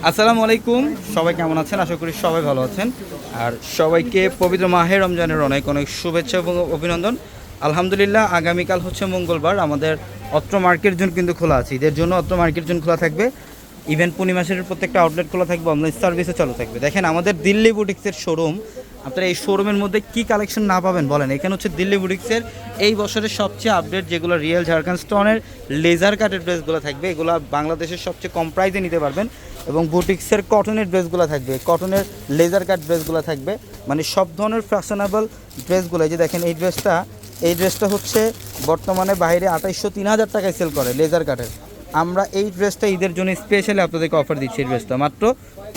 আসসালামু আলাইকুম, সবাই কেমন আছেন? আশা করি সবাই ভালো আছেন। আর সবাইকে পবিত্র মাহে রমজানের অনেক অনেক শুভেচ্ছা এবং অভিনন্দন। আলহামদুলিল্লাহ, আগামীকাল হচ্ছে মঙ্গলবার, আমাদের অত্র মার্কেট জোন কিন্তু খোলা আছে। ঈদের জন্য অত্র মার্কেট জোন খোলা থাকবে। ইভেন পূর্ণিমাসের প্রত্যেকটা আউটলেট খোলা থাকবে, অনলাইন সার্ভিসও চালু থাকবে। দেখেন আমাদের দিল্লি বুটিক্সের শোরুম, আপনারা এই শোরুমের মধ্যে কি কালেকশন না পাবেন বলেন। এখানে হচ্ছে দিল্লি বুটিক্সের এই বছরের সবচেয়ে আপডেট যেগুলো রিয়েল ঝাড়খণ্ড স্টোনের লেজার কাটের ড্রেসগুলো থাকবে, এগুলো বাংলাদেশের সবচেয়ে কম প্রাইসে নিতে পারবেন। এবং বুটিক্সের কটনের ড্রেসগুলো থাকবে, কটনের লেজার কাট ড্রেসগুলো থাকবে, মানে সব ধরনের ফ্যাশনেবল ড্রেসগুলো। এই যে দেখেন এই ড্রেসটা হচ্ছে বর্তমানে বাইরে 2800-3000 টাকায় সেল করে লেজার কাটের। আমরা এই ড্রেসটা ঈদের জন্য স্পেশালি আপনাদেরকে অফার দিচ্ছি। এই ড্রেসটা মাত্র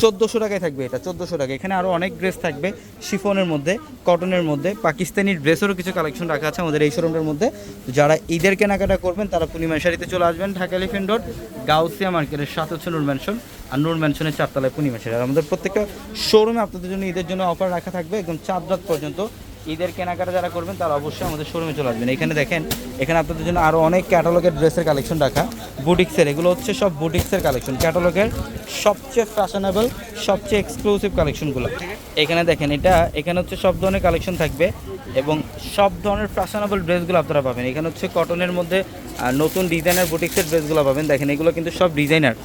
1400 টাকায় থাকবে, এটা 1400 টাকা। এখানে আরও অনেক ড্রেস থাকবে শিফনের মধ্যে, কটনের মধ্যে, পাকিস্তানি ড্রেসেরও কিছু কালেকশন রাখা আছে আমাদের এই শোরুমের মধ্যে। যারা ঈদের কেনাকাটা করবেন তারা পূর্ণিমা শাড়িতে চলে আসবেন, ঢাকা এলিফ্যান্ট রোড গাউসিয়া মার্কেটের সাথে হচ্ছে নূর ম্যানশন, আর নূর ম্যানশনের 4 তলায় পূর্ণিমা শাড়ি। আর আমাদের প্রত্যেকটা শোরুমে আপনাদের জন্য ঈদের জন্য অফার রাখা থাকবে একদম 4 রাত পর্যন্ত। ঈদের কেনাকাটা যারা করবেন তারা অবশ্যই আমাদের শোরুমে চলে আসবেন। এখানে দেখেন, এখানে আপনাদের জন্য আরও অনেক ক্যাটালগের ড্রেসের কালেকশন রাখা, বুটিক্সের, এগুলো হচ্ছে সব বুটিক্সের কালেকশন, ক্যাটালগের সবচেয়ে ফ্যাশনেবল সবচেয়ে এক্সক্লুসিভ কালেকশনগুলো। এখানে দেখেন, এখানে হচ্ছে সব ধরনের কালেকশন থাকবে এবং সব ধরনের ফ্যাশনেবল ড্রেসগুলো আপনারা পাবেন। এখানে হচ্ছে কটনের মধ্যে নতুন ডিজাইনার বুটিক্সের ড্রেসগুলো পাবেন। দেখেন এগুলো কিন্তু সব ডিজাইনার,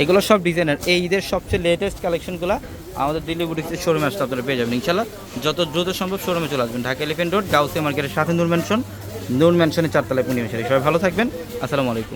এগুলো সব ডিজাইনার। এই ঈদের সবচেয়ে লেটেস্ট কালেকশনগুলো আমাদের দিল্লি বুটিক্সের শোরুমে আসতে আপনারা পেয়ে যাবেন ইনশাল্লাহ। যত দ্রুত সম্ভব শোরুমে চলে আসবেন, ঢাকা এলিফ্যান্ট রোড গাউসিয়া মার্কেটের সাথে নূর ম্যানশনের 4 তলায় পূর্ণিমা শাড়ি। সবাই ভালো থাকবেন, আসসালামু আলাইকুম।